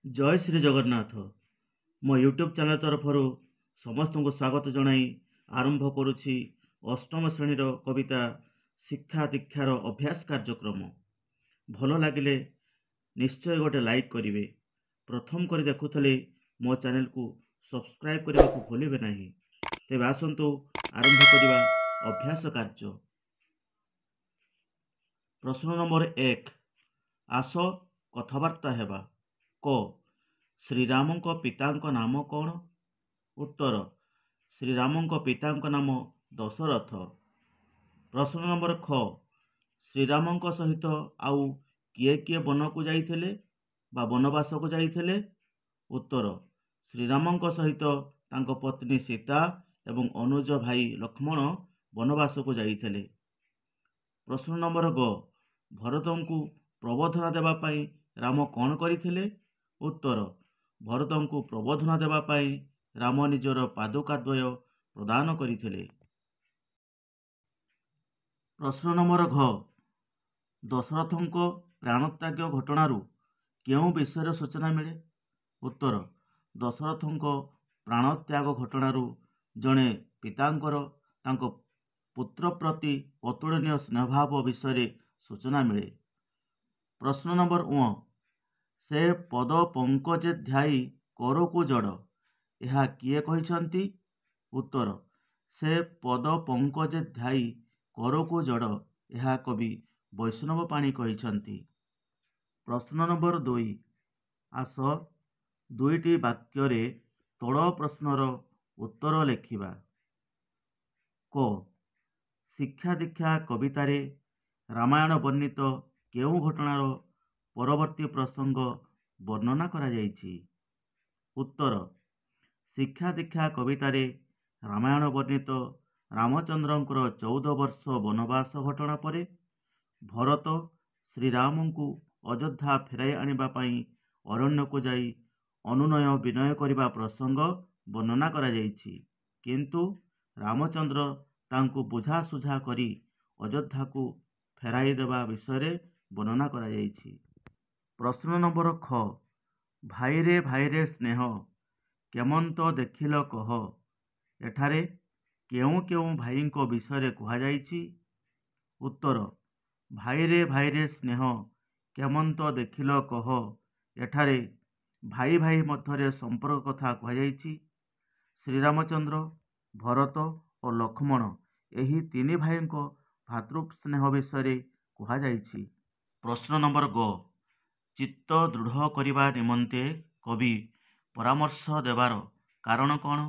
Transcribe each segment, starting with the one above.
जय श्री जगन्नाथ। मो YouTube channel तरफर समस्त को स्वागत जनाई आरंभ करुछि अष्टम श्रेणीर कविता शिक्षा दीक्षार अभ्यास कार्यक्रम। भल लगिले निश्चय गोटे लाइक करिवे। प्रथम करी देखुथले मो चैनल को सब्सक्राइब करने को भूलिबे नहीं। तेबे आसंतु आरंभ करिवा अभ्यास कार्य। प्रश्न नंबर 1। आस कथबार्ता हेबा। क श्रीरामंक पितांक नाम कौन? उत्तर श्रीरामंक पितांक नाम दशरथ। प्रश्न नंबर ख श्रीरामंक सहित आउ किए किए वन को जाइथिले बा वनवास को जाइथिले? उत्तर श्रीरामंक सहित तांको पत्नी सीता एवं अनुज भाई लक्ष्मण वनवास को जाइथिले। प्रश्न नंबर ग भरतों को प्रबोधना देवा पाई राम कौन करथिले? उत्तर भरतों को प्रबोधना देवा पाई राम निजर पादुकाद्वय प्रदान करथिले। प्रश्न नंबर घ दशरथंको प्राणत्याग घटनारू केउं विषय सूचना मिले? उत्तर दशरथंको प्राणत्याग घटनारू जड़े पितांकर तांको पुत्र प्रति अतुलनीय स्नेहभाव विषय सूचना मिले। प्रश्न नंबर उ से पद पंकजे ध्याई करकु जड़ यह किए कहिसंती? उत्तर से पद पंकजे ध्याई करकु जड़ यह कवि वैष्णव पाणी कहिसंती। प्रश्न नंबर 2 आस दुईटी वाक्य तल प्रश्नर उत्तर लेखिबा। क शिक्षा दीक्षा कवितारे रामायण वर्णित केउं घटनार परवर्ती प्रसंग वर्णना करा जाइछि? उत्तर शिक्षा दीक्षा कवितारे रामायण वर्णित रामचंद्रंकर 14 वर्ष वनवास घटना परे भरत श्रीराम को अयोध्या फेराई आनिबा पाई अरण्य को जाई अनुनय विनय करिबा प्रसंग वर्णना करा जाइछि, किंतु रामचंद्र तांको बुझा सुझा करी अयोध्या को फेराई देवा विषय वर्णना करा जाइछि। प्रश्न नंबर ख भाईरे स्नेह केमंत देखिल कह एठारे केउं केउं भाईंको विषय कहा जाइछि? उत्तर भाईरे स्नेह केमंत देखिल कह एठारे भाई भाई मध्य संपर्क कथा कहा जाइछि। श्रीरामचंद्र भरत और लक्ष्मण एही तीन भाईंको भातृ स्नेह विषय कहा जाइछि। प्रश्न नंबर ग चित्त दृढ़ करिबा निमंते कवि परामर्श देवार कारण कौन?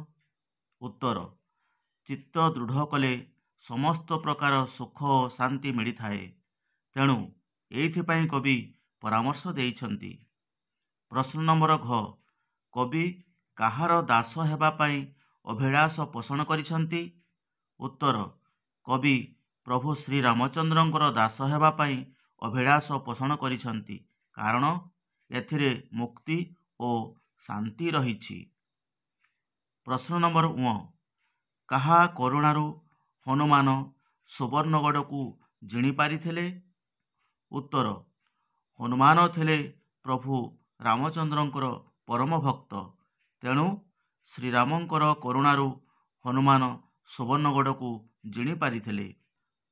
उत्तर चित्त दृढ़ कले समस्त प्रकार सुख और शांति मिली थाए, तेणु एइथिपाई कवि परामर्श देइछंती। प्रश्न नंबर घ कवि काहार दास हेबा पाई अभिलाष पोषण करिछंती? उत्तर कवि प्रभु श्री रामचंद्रंकर दास हेबा पाई अभिलाष पोषण करिछंती, कारण एथिरे मुक्ति और शांति रहिछि। प्रश्न नंबर उ काहा करुणारू हनुमान सुवर्णगढ़ को जिणी पारिथिले? उत्तर हनुमान थिले प्रभु रामचंद्रंकर परम भक्त, तेणु श्रीरामंकर करुणारू हनुमान सुवर्णगढ़ को जिणी पारिथिले।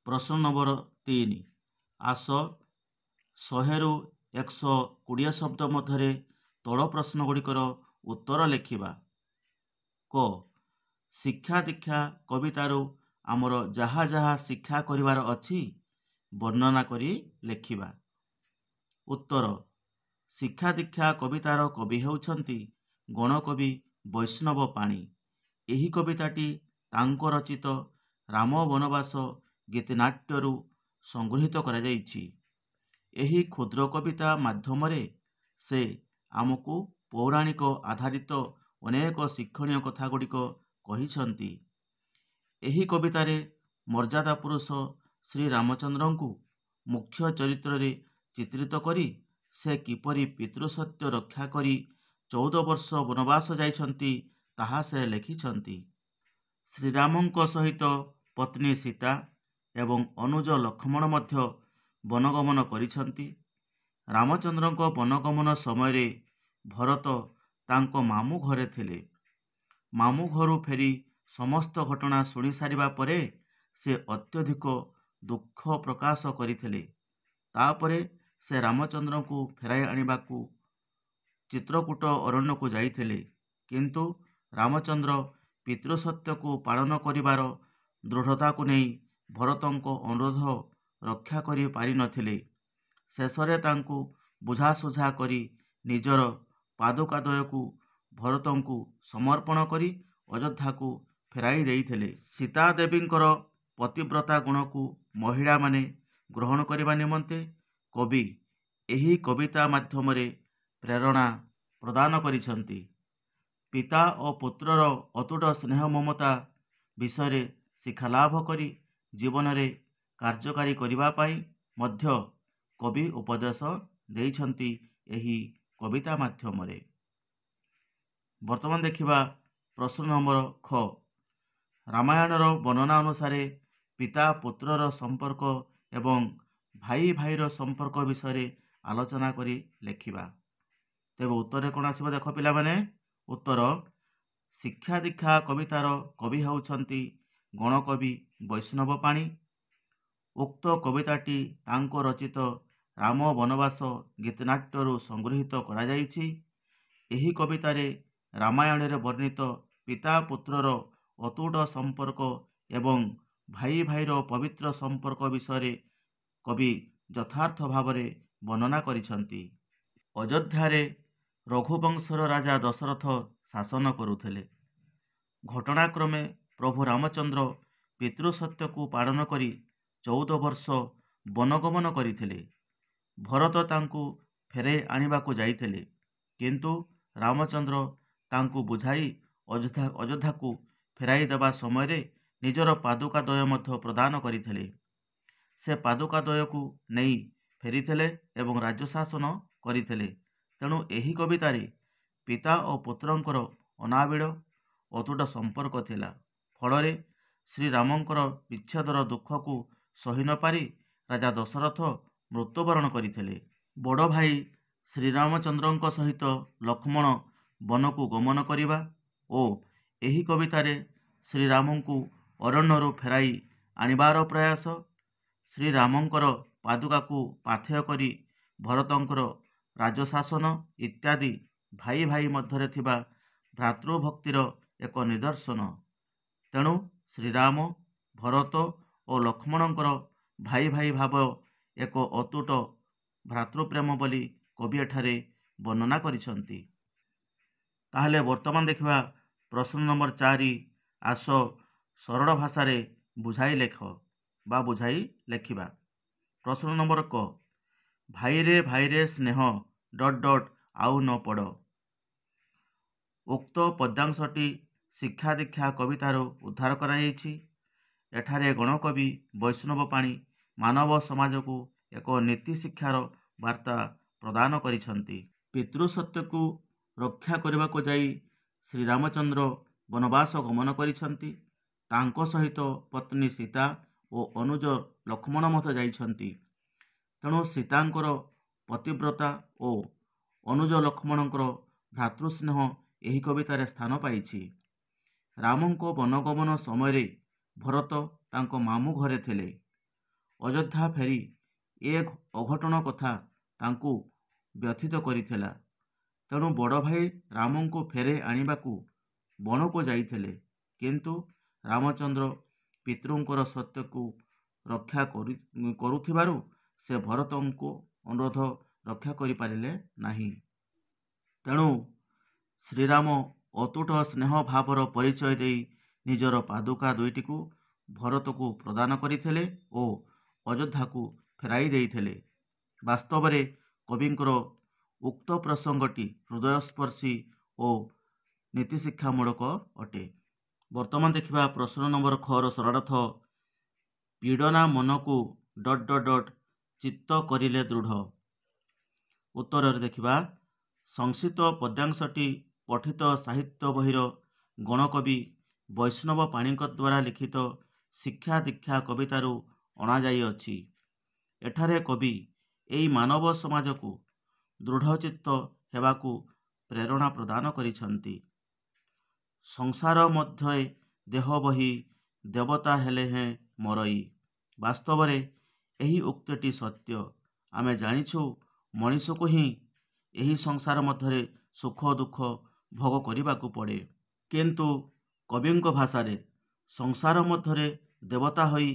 प्रश्न नंबर 3 आस 100 ରୁ 120 शब्द मध्य तल प्रश्न गुड़िकर उत्तर लेखिबा। क शिक्षा दीक्षा कवितारू आमर जहा जहा शिक्षा करिवार अछि वर्णना करी लेखिबा। उत्तर शिक्षा दीक्षा कवितार कवि हेउछंती गणकवि वैष्णव पाणी। एही कविताटी तांको रचित राम वनवास गीतनाट्यरू संगृहीत करा जाइछि। एही क्षुद्र कविता माध्यमरे से आमको पौराणिक आधारित अनेक शिक्षणीय कथा गुड़िक कहिछंती। एही कवितारे मर्यादा पुरुष श्री रामचंद्र को मुख्य चरित्र रे चित्रित करी से किपरि पितृसत्य रक्षा करी 14 वर्ष वनवास जाइछंती ताहा से लेखिछंती। श्रीरामंक सहित पत्नी सीता एवं अनुज लक्ष्मण मध्य वनगमन करिछंती। रामचंद्रंक वनगमन समय ଭରତ ତାଙ୍କ ମାମୁଁ ଘରେ ଥିଲେ। ମାମୁଁ ଘରୁ ଫେରି ସମସ୍ତ ଘଟଣା ଶୁଣି ସାରିବା ପରେ ସେ ଅତ୍ୟଧିକ ଦୁଃଖ ପ୍ରକାଶ କରିଥିଲେ। ତାପରେ ସେ ରାମଚନ୍ଦ୍ରଙ୍କୁ ଫେରାଇ ଆଣିବାକୁ ଚିତ୍ରକୂଟ ଅରଣ୍ୟକୁ ଯାଇଥିଲେ। କିନ୍ତୁ ରାମଚନ୍ଦ୍ର ପିତୃସତ୍ୟକୁ ପାଳନ କରିବାର ଦୃଢ଼ତାକୁ ନେଇ ଭରତଙ୍କ ଅନୁରୋଧ ରକ୍ଷା କରି ପାରିନଥିଲେ। ଶେଷରେ ତାଙ୍କୁ ବୁଝାସୁଝା କରି ନିଜର ପାଦୁକାଦ୍ୱୟକୁ ଭରତଙ୍କୁ ସମର୍ପଣ କରି ଅଯୋଧ୍ୟାକୁ ଫେରାଇ ଦେଇଥିଲେ। ସୀତା ଦେବୀଙ୍କର ପତିବ୍ରତା ଗୁଣକୁ ମହିଳାମାନେ ଗ୍ରହଣ କରିବା ନିମନ୍ତେ କବି ଏହି କବିତା ମାଧ୍ୟମରେ ପ୍ରେରଣା ପ୍ରଦାନ କରିଛନ୍ତି। ପିତା ଓ ପୁତ୍ରର ଅତୁଟ ସ୍ନେହ ମମତା ବିଷୟରେ ଶିକ୍ଷାଲାଭ କରି ଜୀବନରେ କାର୍ଯ୍ୟକାରୀ କରିବା ପାଇଁ ମଧ୍ୟ କବି ଉପଦେଶ ଦେଇଛନ୍ତି ଏହି କବିତା ମାଧ୍ୟମରେ। ବର୍ତ୍ତମାନ ଦେଖିବା ପ୍ରଶ୍ନ ନମ୍ବର ଖ। ରାମାୟଣର ବର୍ଣ୍ଣନା ଅନୁସାରେ ପିତା ପୁତ୍ରର ସମ୍ପର୍କ ଏବଂ ଭାଇ ଭାଇର ସମ୍ପର୍କ ବିଷୟରେ ଆଲୋଚନା କରି ଲେଖିବା। ତେବେ ଉତ୍ତରରେ କ'ଣ ଆସିବ ଦେଖ ପିଲାମାନେ। ଉତ୍ତର ଶିକ୍ଷା ଦୀକ୍ଷା କବିତାର କବି ହେଉଛନ୍ତି ଗଣକବି ବୈଷ୍ଣବ ପାଣି। ଉକ୍ତ କବିତାଟି ତାଙ୍କ ରଚିତ ରାମ ବନବାସ ଗୀତନାଟ୍ୟରୁ ସଂଗୃହୀତ କରାଯାଇଛି। ଏହି କବିତାରେ ରାମାୟଣରେ ବର୍ଣ୍ଣିତ ପିତା ପୁତ୍ରର ଅତୁଟ ସମ୍ପର୍କ ଏବଂ ଭାଇ ଭାଇର ପବିତ୍ର ସମ୍ପର୍କ ବିଷୟରେ କବି ଯଥାର୍ଥ ଭାବରେ ବର୍ଣ୍ଣନା କରିଛନ୍ତି। ଅଯୋଧ୍ୟାରେ ରଘୁବଂଶର ରାଜା ଦଶରଥ ଶାସନ କରୁଥିଲେ। ଘଟଣାକ୍ରମେ ପ୍ରଭୁ ରାମଚନ୍ଦ୍ର ପିତୃସତ୍ୟକୁ ପାଳନ କରି 14 ବର୍ଷ ବନଗମନ କରିଥିଲେ। ଭରତ ତାଙ୍କୁ ଫେରାଇ ଆଣିବାକୁ ଯାଇଥିଲେ, କିନ୍ତୁ ରାମଚନ୍ଦ୍ର ତାଙ୍କୁ ବୁଝାଇ ଅଯୋଧ୍ୟାକୁ ଫେରାଇ ଦେବା ସମୟରେ ନିଜର ପାଦୁକାଦ୍ୱୟ ମଧ୍ୟ ପ୍ରଦାନ କରିଥିଲେ। ସେ ପାଦୁକାଦ୍ୱୟକୁ ନେଇ ଫେରିଥିଲେ ଏବଂ ରାଜ୍ୟଶାସନ କରିଥିଲେ। ତେଣୁ ଏହି କବିତାରେ ପିତା ଓ ପୁତ୍ରଙ୍କର ଅନାବିଳ ଅତୁଟ ସମ୍ପର୍କ ଥିଲା। ଫଳରେ ଶ୍ରୀରାମଙ୍କର ବିଚ୍ଛେଦର ଦୁଃଖକୁ ସହି ନ ପାରି ରାଜା ଦଶରଥ ମୃତ୍ୟୁବରଣ କରିଥିଲେ। ବଡ଼ ଭାଇ ଶ୍ରୀରାମଚନ୍ଦ୍ରଙ୍କ ସହିତ ଲକ୍ଷ୍ମଣ ବନକୁ ଗମନ କରିବା ଓ ଏହି କବିତାରେ ଶ୍ରୀରାମଙ୍କୁ ଅରଣ୍ୟରୁ ଫେରାଇ ଆଣିବାର ପ୍ରୟାସ, ଶ୍ରୀରାମଙ୍କର ପାଦୁକାକୁ ପାଥେୟ କରି ଭରତଙ୍କର ରାଜ୍ୟଶାସନ ଇତ୍ୟାଦି ଭାଇ ଭାଇ ମଧ୍ୟରେ ଥିବା ଭ୍ରାତୃଭକ୍ତିର ଏକ ନିଦର୍ଶନ। ତେଣୁ ଶ୍ରୀରାମ, ଭରତ ଓ ଲକ୍ଷ୍ମଣଙ୍କର ଭାଇ ଭାଇ ଭାବ ଏକ ଅତୁଟ ଭ୍ରାତୃପ୍ରେମ ବୋଲି କବି ଏଠାରେ ବର୍ଣ୍ଣନା କରିଛନ୍ତି। ତାହେଲେ ବର୍ତ୍ତମାନ ଦେଖିବା ପ୍ରଶ୍ନ ନମ୍ବର 4। ଆସ ସରଳ ଭାଷାରେ ବୁଝାଇ ଲେଖ ବା ବୁଝାଇ ଲେଖିବା। ପ୍ରଶ୍ନ ନମ୍ବର କ। ଭାଇରେ ଭାଇରେ ସ୍ନେହ ... ଆଉ ନ ପଡ଼। ଉକ୍ତ ପଦ୍ୟାଂଶଟି ଶିକ୍ଷା ଦୀକ୍ଷା କବିତାରୁ ଉଦ୍ଧାର କରାଯାଇଛି। ଏଠାରେ ଗଣକବି ବୈଷ୍ଣବ ପାଣି ମାନବ ସମାଜକୁ ଏକ ନୀତି ଶିକ୍ଷାର ବାର୍ତ୍ତା ପ୍ରଦାନ କରିଛନ୍ତି। ପିତୃସତ୍ୟକୁ ରକ୍ଷା କରିବାକୁ ଯାଇ ଶ୍ରୀରାମଚନ୍ଦ୍ର ବନବାସ ଗମନ କରିଛନ୍ତି। ତାଙ୍କ ସହିତ ପତ୍ନୀ ସୀତା ଓ ଅନୁଜ ଲକ୍ଷ୍ମଣ ମଧ୍ୟ ଯାଇଛନ୍ତି। ତେଣୁ ସୀତାଙ୍କର ପତିବ୍ରତା ଓ ଅନୁଜ ଲକ୍ଷ୍ମଣଙ୍କର ଭ୍ରାତୃସ୍ନେହ ଏହି କବିତାରେ ସ୍ଥାନ ପାଇଛି। ରାମଙ୍କ ବନଗମନ ସମୟରେ ଭରତ ତାଙ୍କ ମାମୁଁ ଘରେ ଥିଲେ। ଅଯୋଧ୍ୟା ଫେରି ଏ ଅଘଟଣ କଥା ତାଙ୍କୁ ବ୍ୟଥିତ କରିଥିଲା। ତେଣୁ ବଡ଼ ଭାଇ ରାମଙ୍କୁ ଫେରାଇ ଆଣିବାକୁ ବଣକୁ ଯାଇଥିଲେ, କିନ୍ତୁ ରାମଚନ୍ଦ୍ର ପିତୃଙ୍କର ସତ୍ୟକୁ ରକ୍ଷା କରୁଥିବାରୁ ସେ ଭରତଙ୍କ ଅନୁରୋଧ ରକ୍ଷା କରିପାରିଲେ ନାହିଁ। ତେଣୁ ଶ୍ରୀରାମ ଅତୁଟ ସ୍ନେହ ଭାବର ପରିଚୟ ଦେଇ ନିଜର ପାଦୁକା ଦୁଇଟିକୁ ଭରତକୁ ପ୍ରଦାନ କରିଥିଲେ ଓ ଅଯୋଧ୍ୟାକୁ ଫେରାଇ ଦେଇଥିଲେ। ବାସ୍ତବରେ କବିଙ୍କର ଉକ୍ତ ପ୍ରସଙ୍ଗଟି ହୃଦୟସ୍ପର୍ଶୀ ଓ ନୀତିଶିକ୍ଷାମୂଳକ ଅଟେ। ବର୍ତ୍ତମାନ ଦେଖିବା ପ୍ରଶ୍ନ ନମ୍ବର ଖର ସରଳାର୍ଥ। ପୀଡ଼ନା ମନକୁ ... ଚିତ୍ତ କରିଲେ ଦୃଢ଼। ଉତ୍ତରରେ ଦେଖିବା ସଂକ୍ଷିପ୍ତ ପଦ୍ୟାଂଶଟି ପଠିତ ସାହିତ୍ୟ ବହିର ଗଣକବି ବୈଷ୍ଣବ ପାଣିଙ୍କ ଦ୍ୱାରା ଲିଖିତ ଶିକ୍ଷା ଦୀକ୍ଷା କବିତାରୁ ଅଣାଯାଇଅଛି। ଏଠାରେ କବି ଏହି ମାନବ ସମାଜକୁ ଦୃଢ଼ଚିତ୍ତ ହେବାକୁ ପ୍ରେରଣା ପ୍ରଦାନ କରିଛନ୍ତି। ସଂସାର ମଧ୍ୟରେ ଦେହ ବହି ଦେବତା ହେଲେ ହେଁ ମରଇ। ବାସ୍ତବରେ ଏହି ଉକ୍ତିଟି ସତ୍ୟ। ଆମେ ଜାଣିଛୁ ମଣିଷକୁ ହିଁ ଏହି ସଂସାର ମଧ୍ୟରେ ସୁଖ ଦୁଃଖ ଭୋଗ କରିବାକୁ ପଡ଼େ। କିନ୍ତୁ କବିଙ୍କ ଭାଷାରେ ସଂସାର ମଧ୍ୟରେ ଦେବତା ହୋଇ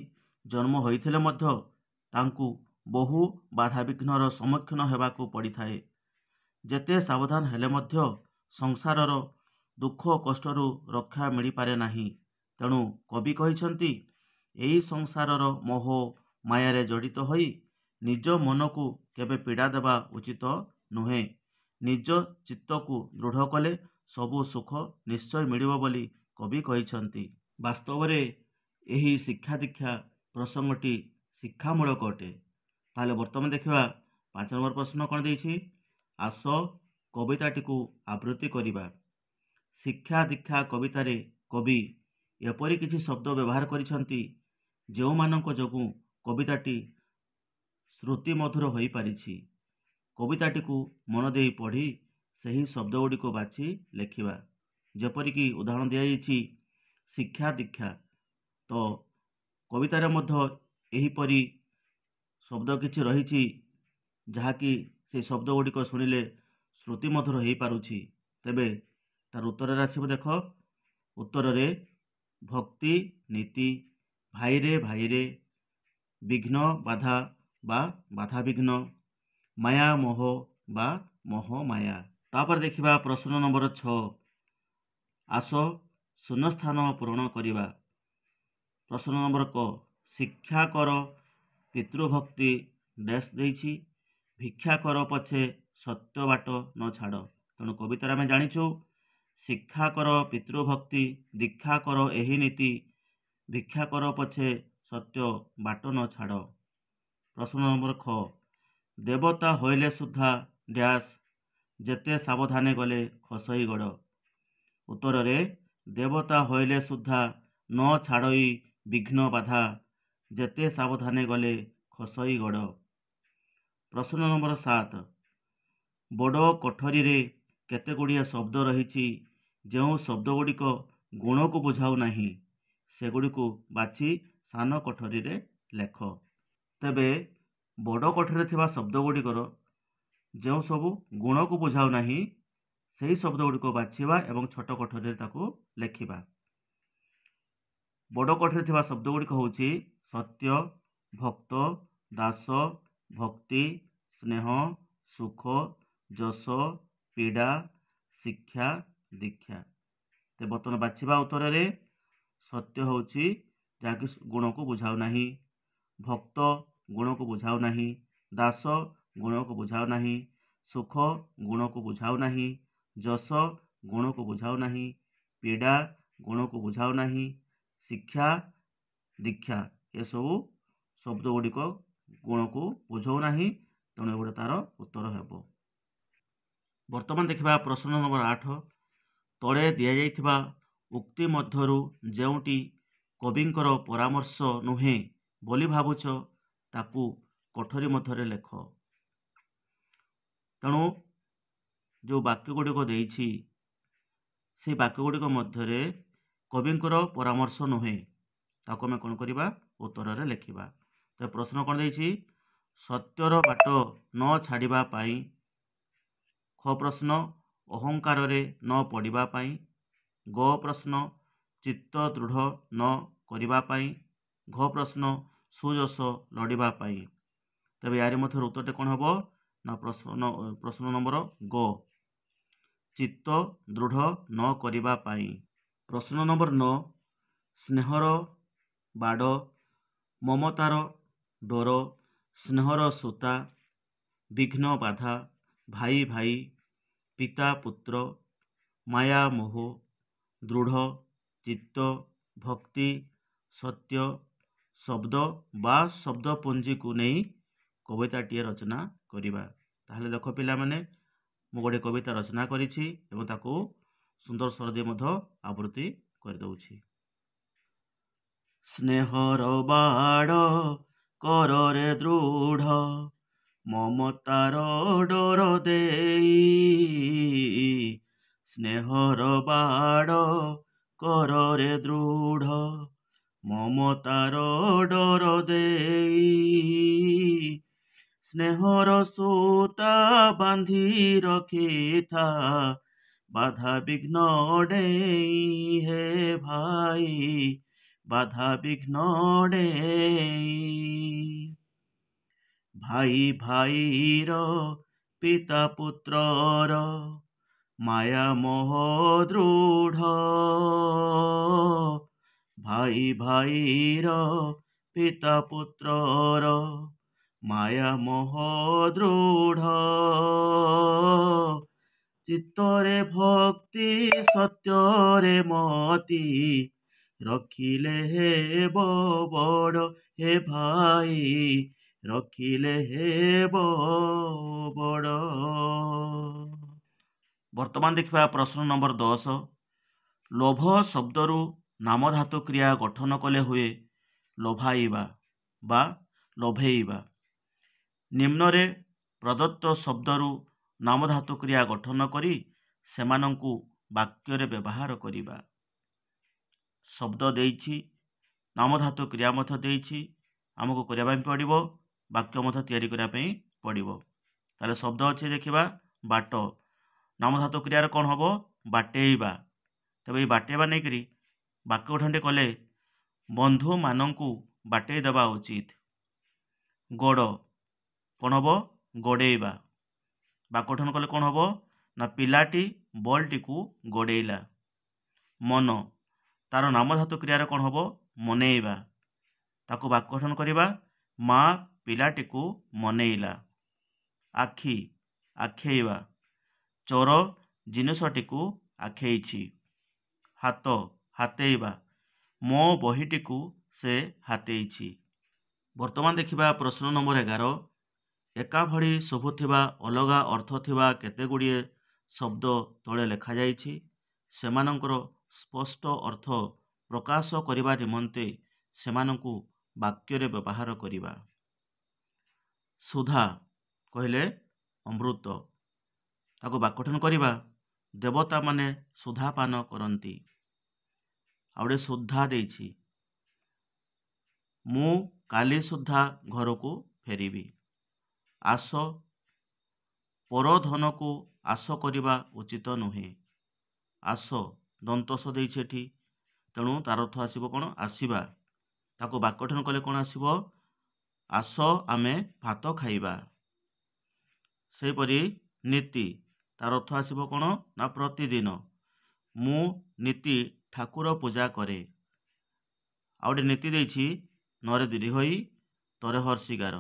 ଜନ୍ମ ହୋଇଥିଲେ ମଧ୍ୟ ତାଙ୍କୁ ବହୁ ବାଧାବିଘ୍ନର ସମ୍ମୁଖୀନ ହେବାକୁ ପଡ଼ିଥାଏ। ଯେତେ ସାବଧାନ ହେଲେ ମଧ୍ୟ ସଂସାରର ଦୁଃଖ କଷ୍ଟରୁ ରକ୍ଷା ମିଳିପାରେ ନାହିଁ। ତେଣୁ କବି କହିଛନ୍ତି, ଏହି ସଂସାରର ମୋହ ମାୟାରେ ଜଡ଼ିତ ହୋଇ ନିଜ ମନକୁ କେବେ ପୀଡ଼ା ଦେବା ଉଚିତ ନୁହେଁ। ନିଜ ଚିତ୍ତକୁ ଦୃଢ଼ କଲେ ସବୁ ସୁଖ ନିଶ୍ଚୟ ମିଳିବ ବୋଲି କବି କହିଛନ୍ତି। ବାସ୍ତବରେ ଏହି ଶିକ୍ଷା ଦୀକ୍ଷା ପ୍ରସଙ୍ଗଟି ଶିକ୍ଷାମୂଳକ ଅଟେ। ତାହେଲେ ବର୍ତ୍ତମାନ ଦେଖିବା 5 ନମ୍ବର ପ୍ରଶ୍ନ କ'ଣ ଦେଇଛି। ଆସ କବିତାଟିକୁ ଆବୃତ୍ତି କରିବା। ଶିକ୍ଷା ଦୀକ୍ଷା କବିତାରେ କବି ଏପରି କିଛି ଶବ୍ଦ ବ୍ୟବହାର କରିଛନ୍ତି ଯେଉଁମାନଙ୍କ ଯୋଗୁଁ କବିତାଟି ଶ୍ରୁତିମଧୁର ହୋଇପାରିଛି। କବିତାଟିକୁ ମନ ଦେଇ ପଢ଼ି ସେହି ଶବ୍ଦ ଗୁଡ଼ିକୁ ବାଛି ଲେଖିବା। ଯେପରିକି ଉଦାହରଣ ଦିଆଯାଇଛି ଶିକ୍ଷା ଦୀକ୍ଷା, ତ କବିତାରେ ମଧ୍ୟ ଏହିପରି ଶବ୍ଦ କିଛି ରହିଛି ଯାହାକି ସେହି ଶବ୍ଦ ଗୁଡ଼ିକ ଶୁଣିଲେ ଶ୍ରୁତିମଧୁର ହୋଇପାରୁଛି। ତେବେ ତାର ଉତ୍ତରରେ ଆସିବ। ଦେଖ ଉତ୍ତରରେ ଭକ୍ତି ନୀତି, ଭାଇରେ ଭାଇରେ, ବିଘ୍ନ ବାଧା ବା ବାଧାବିଘ୍ନ, ମାୟା ମୋହ ବା ମୋହ ମାୟା। ତାପରେ ଦେଖିବା ପ୍ରଶ୍ନ ନମ୍ବର 6। ଆସ ଶୂନ୍ୟସ୍ଥାନ ପୂରଣ କରିବା। ପ୍ରଶ୍ନ ନମ୍ବର କ। ଶିକ୍ଷା କର ପିତୃଭକ୍ତି ଡ୍ୟାସ୍ ଦେଇଛି। ଭିକ୍ଷା କର ପଛେ ସତ୍ୟ ବାଟ ନ ଛାଡ଼। ତେଣୁ କବିତାରେ ଆମେ ଜାଣିଛୁ ଶିକ୍ଷା କର ପିତୃଭକ୍ତି, ଦୀକ୍ଷା କର ଏହି ନୀତି, ଭିକ୍ଷା କର ପଛେ ସତ୍ୟ ବାଟ ନ ଛାଡ଼। ପ୍ରଶ୍ନ ନମ୍ବର ଖ। ଦେବତା ହୋଇଲେ ସୁଦ୍ଧା ଡ୍ୟାସ୍, ଯେତେ ସାବଧାନେ ଗଲେ ଖସଇ ଗଡ଼। ଉତ୍ତରରେ ଦେବତା ହୋଇଲେ ସୁଦ୍ଧା ନ ଛାଡ଼ଇ ବିଘ୍ନ ବାଧା, ଯେତେ ସାବଧାନେ ଗଲେ ଖସଇ ଗଡ଼। ପ୍ରଶ୍ନ ନମ୍ବର 7। ବଡ଼ କୋଠରୀରେ କେତେ ଗୁଡ଼ିଏ ଶବ୍ଦ ରହିଛି ଯେଉଁ ଶବ୍ଦ ଗୁଡ଼ିକ ଗୁଣକୁ ବୁଝାଉ ନାହିଁ, ସେଗୁଡ଼ିକୁ ବାଛି ସାନ କୋଠରୀରେ ଲେଖ। ତେବେ ବଡ଼ କୋଠରୀରେ ଥିବା ଶବ୍ଦ ଗୁଡ଼ିକର ଯେଉଁ ସବୁ ଗୁଣକୁ ବୁଝାଉ ନାହିଁ ସେହି ଶବ୍ଦ ଗୁଡ଼ିକ ବାଛିବା ଏବଂ ଛୋଟ କୋଠରୀରେ ତାକୁ ଲେଖିବା। ବଡ଼ କୋଠରୀରେ ଥିବା ଶବ୍ଦ ଗୁଡ଼ିକ ହେଉଛି ସତ୍ୟ, ଭକ୍ତ, ଦାସ, ଭକ୍ତି, ସ୍ନେହ, ସୁଖ, ଯଶ, ପୀଡ଼ା, ଶିକ୍ଷା, ଦୀକ୍ଷା। ତେବେ ବର୍ତ୍ତମାନ ବାଛିବା। ଉତ୍ତରରେ ସତ୍ୟ ହେଉଛି ଯାହାକି ଗୁଣକୁ ବୁଝାଉ ନାହିଁ, ଭକ୍ତ ଗୁଣକୁ ବୁଝାଉ ନାହିଁ, ଦାସ ଗୁଣକୁ ବୁଝାଉ ନାହିଁ, ସୁଖ ଗୁଣକୁ ବୁଝାଉ ନାହିଁ, ଯଶ ଗୁଣକୁ ବୁଝାଉ ନାହିଁ, ପୀଡ଼ା ଗୁଣକୁ ବୁଝାଉ ନାହିଁ, ଶିକ୍ଷା, ଦୀକ୍ଷା ଏସବୁ ଶବ୍ଦ ଗୁଡ଼ିକ ଗୁଣକୁ ବୁଝାଉ ନାହିଁ। ତେଣୁ ଏଗୁଡ଼ା ତାର ଉତ୍ତର ହେବ। ବର୍ତ୍ତମାନ ଦେଖିବା ପ୍ରଶ୍ନ ନମ୍ବର 8। ତଳେ ଦିଆଯାଇଥିବା ଉକ୍ତି ମଧ୍ୟରୁ ଯେଉଁଟି କବିଙ୍କର ପରାମର୍ଶ ନୁହେଁ ବୋଲି ଭାବୁଛ ତାକୁ କୋଠରୀ ମଧ୍ୟରେ ଲେଖ। ତେଣୁ ଯେଉଁ ବାକ୍ୟ ଗୁଡ଼ିକ ଦେଇଛି ସେହି ବାକ୍ୟ ଗୁଡ଼ିକ ମଧ୍ୟରେ କବିଙ୍କର ପରାମର୍ଶ ନୁହେଁ ତାକୁ ଆମେ କ'ଣ କରିବା, ଉତ୍ତରରେ ଲେଖିବା। ତ ପ୍ରଶ୍ନ କ'ଣ ଦେଇଛି, ସତ୍ୟର ବାଟ ନ ଛାଡ଼ିବା ପାଇଁ। ଖ ପ୍ରଶ୍ନ, ଅହଙ୍କାରରେ ନ ପଡ଼ିବା ପାଇଁ। ଗ ପ୍ରଶ୍ନ, ଚିତ୍ତ ଦୃଢ଼ ନ କରିବା ପାଇଁ। ଘ ପ୍ରଶ୍ନ, ସୁଯଶ ଲୋଡ଼ିବା ପାଇଁ। ତେବେ ୟାରି ମଧ୍ୟରୁ ଉତ୍ତରଟି କ'ଣ ହେବ ନା ପ୍ରଶ୍ନ ନମ୍ବର ଗ, ଚିତ୍ତ ଦୃଢ଼ ନ କରିବା ପାଇଁ। ପ୍ରଶ୍ନ ନମ୍ବର 9। ସ୍ନେହର ବାଡ଼, ମମତାର ଡୋର, ସ୍ନେହର ସୂତା, ବିଘ୍ନ ବାଧା, ଭାଇ ଭାଇ, ପିତା ପୁତ୍ର, ମାୟା ମୋହ, ଦୃଢ଼, ଚିତ୍ତ, ଭକ୍ତି, ସତ୍ୟ ଶବ୍ଦ ବା ଶବ୍ଦପୁଞ୍ଜକୁ ନେଇ କବିତାଟିଏ ରଚନା କରିବା। ତାହେଲେ ଦେଖ ପିଲାମାନେ, ମୁଁ ଗୋଟେ କବିତା ରଚନା କରିଛି ଏବଂ ତାକୁ ସୁନ୍ଦର ସ୍ୱର ଦେଇ ମଧ୍ୟ ଆବୃତ୍ତି କରିଦେଉଛି। ସ୍ନେହର ବାଡ଼ କରରେ ଦୃଢ଼, ମମତାର ଡୋର ଦେଇ ସ୍ନେହର ବାଡ଼ କରରେ ଦୃଢ଼। ମମତାର ଡୋର ଦେଇ ସ୍ନେହର ସୂତା ବାନ୍ଧି ରଖିଥା, ବାଧା ବିଘ୍ନ ଡେଇଁ ହେ ଭାଇ, ବାଧା ବିଘ୍ନ ଡେଇଁ। ଭାଇ ଭାଇର ପିତା ପୁତ୍ରର ମାୟା ମୋହ ଦୃଢ଼। ଭାଇ ଭାଇର ପିତା ପୁତ୍ରର ମାୟା ମୋହ ଦୃଢ଼। ଚିତ୍ତରେ ଭକ୍ତି ସତ୍ୟରେ ମତି, ରଖିଲେ ହେବ ବଡ଼ ହେ ଭାଇ, ରଖିଲେ ହେବ ବଡ଼। ବର୍ତ୍ତମାନ ଦେଖିବା ପ୍ରଶ୍ନ ନମ୍ବର 10। ଲୋଭ ଶବ୍ଦରୁ ନାମଧାତୁ କ୍ରିୟା ଗଠନ କଲେ ହୁଏ ଲୋଭାଇବା ବା ଲୋଭେଇବା। ନିମ୍ନରେ ପ୍ରଦତ୍ତ ଶବ୍ଦରୁ ନାମଧାତୁ କ୍ରିୟା ଗଠନ କରି ସେମାନଙ୍କୁ ବାକ୍ୟରେ ବ୍ୟବହାର କରିବା। ଶବ୍ଦ ଦେଇଛି, ନାମଧାତୁ କ୍ରିୟା ମଧ୍ୟ ଦେଇଛି, ଆମକୁ କରିବା ପାଇଁ ପଡ଼ିବ, ବାକ୍ୟ ମଧ୍ୟ ତିଆରି କରିବା ପାଇଁ ପଡ଼ିବ। ତାହେଲେ ଶବ୍ଦ ଅଛି ଦେଖିବା, ବାଟ। ନାମଧାତୁ କ୍ରିୟାରେ କ'ଣ ହେବ? ବାଟେଇବା। ତେବେ ଏଇ ବାଟେଇବା ନେଇକରି ବାକ୍ୟ ଗଠନଟି କଲେ ବନ୍ଧୁମାନଙ୍କୁ ବାଟେଇ ଦେବା ଉଚିତ। ଗୋଡ଼ କ'ଣ ହେବ? ଗୋଡ଼େଇବା। ବାକ୍ୟ ଗଠନ କଲେ କ'ଣ ହେବ? ନା ପିଲାଟି ବଲ୍ଟିକୁ ଗୋଡ଼େଇଲା। ମନ, ତାର ନାମଧାତୁ କ୍ରିୟାରେ କ'ଣ ହେବ? ମନେଇବା। ତାକୁ ବାକ୍ୟ ଗଠନ କରିବା, ମା ପିଲାଟିକୁ ମନେଇଲା। ଆଖି, ଆଖେଇବା। ଚୋର ଜିନିଷଟିକୁ ଆଖେଇଛି। ହାତ, ହାତେଇବା। ମୋ ବହିଟିକୁ ସେ ହାତେଇଛି। ବର୍ତ୍ତମାନ ଦେଖିବା ପ୍ରଶ୍ନ ନମ୍ବର 11। ଏକା ଭଳି ଶୁଭୁଥିବା ଅଲଗା ଅର୍ଥ ଥିବା କେତେଗୁଡ଼ିଏ ଶବ୍ଦ ତଳେ ଲେଖାଯାଇଛି। ସେମାନଙ୍କର ସ୍ପଷ୍ଟ ଅର୍ଥ ପ୍ରକାଶ କରିବା ନିମନ୍ତେ ସେମାନଙ୍କୁ ବାକ୍ୟରେ ବ୍ୟବହାର କରିବା। ସୁଧା କହିଲେ ଅମୃତ, ତାକୁ ବାକ୍ୟ ଗଠନ କରିବା, ଦେବତାମାନେ ସୁଧା ପାନ କରନ୍ତି। ଆଉ ଗୋଟେ ସୁଦ୍ଧା ଦେଇଛି, ମୁଁ କାଲି ସୁଦ୍ଧା ଘରକୁ ଫେରିବି। ଆସ, ପରଧନକୁ ଆଶ କରିବା ଉଚିତ ନୁହେଁ। ଆସ, ଦନ୍ତସ ଦେଇଛି ଏଠି, ତେଣୁ ତାର ଅର୍ଥ ଆସିବ କ'ଣ? ଆସିବା। ତାକୁ ବାକ୍ୟ ଗଠନ କଲେ କ'ଣ ଆସିବ? ଆସ ଆମେ ଭାତ ଖାଇବା। ସେହିପରି ନୀତି, ତାର ଅର୍ଥ ଆସିବ କ'ଣ? ନା ପ୍ରତିଦିନ। ମୁଁ ନୀତି ଠାକୁର ପୂଜା କରେ। ଆଉ ଗୋଟେ ନୀତି ଦେଇଛି, ନରେ ଦୀର୍ଘ ହୋଇ ତରେ ହର୍ଷିକାର।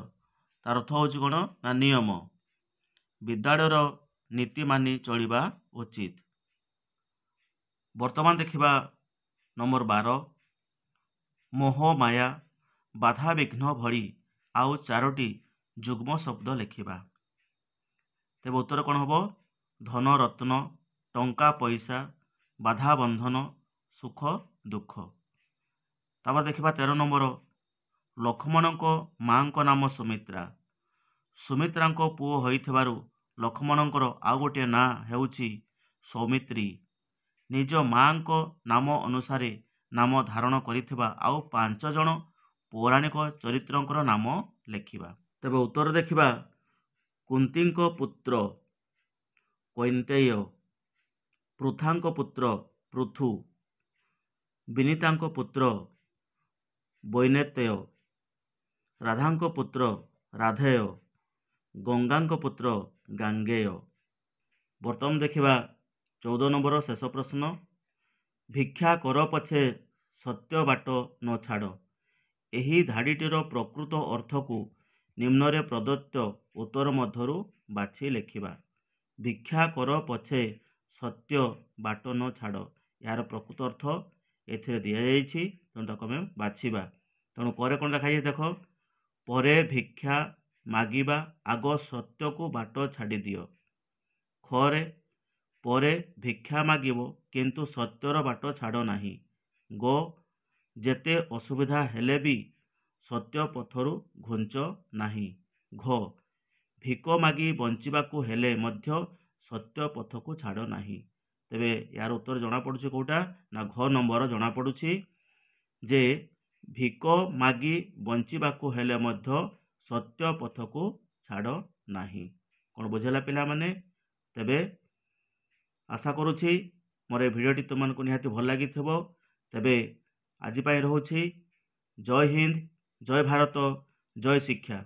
ତାର ଅର୍ଥ ହେଉଛି କ'ଣ? ନା ନିୟମ। ବିଦ୍ୟାଳୟର ନୀତି ମାନି ଚଳିବା ଉଚିତ। ବର୍ତ୍ତମାନ ଦେଖିବା ନମ୍ବର 12। ମୋହ, ମାୟା, ବାଧା ବିଘ୍ନ ଭଳି ଆଉ 4ଟି ଯୁଗ୍ମ ଶବ୍ଦ ଲେଖିବା। ତେବେ ଉତ୍ତର କ'ଣ ହେବ? ଧନ ରତ୍ନ, ଟଙ୍କା ପଇସା, ବାଧା ବନ୍ଧନ, ସୁଖ ଦୁଃଖ। ତାପରେ ଦେଖିବା 13 ନମ୍ବର। ଲକ୍ଷ୍ମଣଙ୍କ ମାଙ୍କ ନାମ ସୁମିତ୍ରା। ସୁମିତ୍ରାଙ୍କ ପୁଅ ହୋଇଥିବାରୁ ଲକ୍ଷ୍ମଣଙ୍କର ଆଉ ଗୋଟିଏ ନାଁ ହେଉଛି ସୌମିତ୍ରୀ। ନିଜ ମାଙ୍କ ନାମ ଅନୁସାରେ ନାମ ଧାରଣ କରିଥିବା ଆଉ 5 ଜଣ ପୌରାଣିକ ଚରିତ୍ରଙ୍କର ନାମ ଲେଖିବା। ତେବେ ଉତ୍ତର ଦେଖିବା। କୁନ୍ତୀଙ୍କ ପୁତ୍ର କୈନ୍ତେୟ, ପୃଥାଙ୍କ ପୁତ୍ର ପୃଥୁ, ବିନୀତାଙ୍କ ପୁତ୍ର ବୈନେତେୟ, ରାଧାଙ୍କ ପୁତ୍ର ରାଧେୟ, ଗଙ୍ଗାଙ୍କ ପୁତ୍ର ଗାଙ୍ଗେୟ। ବର୍ତ୍ତମାନ ଦେଖିବା 14 ନମ୍ବର ଶେଷ ପ୍ରଶ୍ନ। ଭିକ୍ଷା କର ପଛେ ସତ୍ୟ ବାଟ ନ ଛାଡ଼। ଏହି ଧାଡ଼ିଟିର ପ୍ରକୃତ ଅର୍ଥକୁ ନିମ୍ନରେ ପ୍ରଦତ୍ତ ଉତ୍ତର ମଧ୍ୟରୁ ବାଛି ଲେଖିବା। ଭିକ୍ଷା କର ପଛେ ସତ୍ୟ ବାଟ ନ ଛାଡ଼, ଏହାର ପ୍ରକୃତ ଅର୍ଥ ଏଥିରେ ଦିଆଯାଇଛି, ତେଣୁ ତାକୁ ଆମେ ବାଛିବା। ତେଣୁ ପରେ କ'ଣ ଲେଖାଯାଇଛି ଦେଖ, ପରେ ଭିକ୍ଷା ମାଗିବା ଆଗ ସତ୍ୟକୁ ବାଟ ଛାଡ଼ିଦିଅ। ଖରେ ପରେ ଭିକ୍ଷା ମାଗିବ କିନ୍ତୁ ସତ୍ୟର ବାଟ ଛାଡ଼ ନାହିଁ। ଗୋ ଯେତେ ଅସୁବିଧା ହେଲେ ବି ସତ୍ୟ ପଥରୁ ଘୁଞ୍ଚ ନାହିଁ। ଘ ଭିକ ମାଗି ବଞ୍ଚିବାକୁ ହେଲେ ମଧ୍ୟ ସତ୍ୟ ପଥକୁ ଛାଡ଼ ନାହିଁ। ତେବେ ଏହାର ଉତ୍ତର ଜଣାପଡ଼ୁଛି କେଉଁଟା ନା ଘ ନମ୍ବର ଜଣାପଡ଼ୁଛି ଯେ ଭିକ ମାଗି ବଞ୍ଚିବାକୁ ହେଲେ ମଧ୍ୟ ସତ୍ୟ ପଥକୁ ଛାଡ଼ ନାହିଁ। କ'ଣ ବୁଝିଲା ପିଲାମାନେ? ତେବେ ଆଶା କରୁଛି ମୋର ଏ ଭିଡ଼ିଓଟି ତୁମମାନଙ୍କୁ ନିହାତି ଭଲ ଲାଗିଥିବ। ତେବେ ଆଜି ପାଇଁ ରହୁଛି। ଜୟ ହିନ୍ଦ, ଜୟ ଭାରତ, ଜୟ ଶିକ୍ଷା।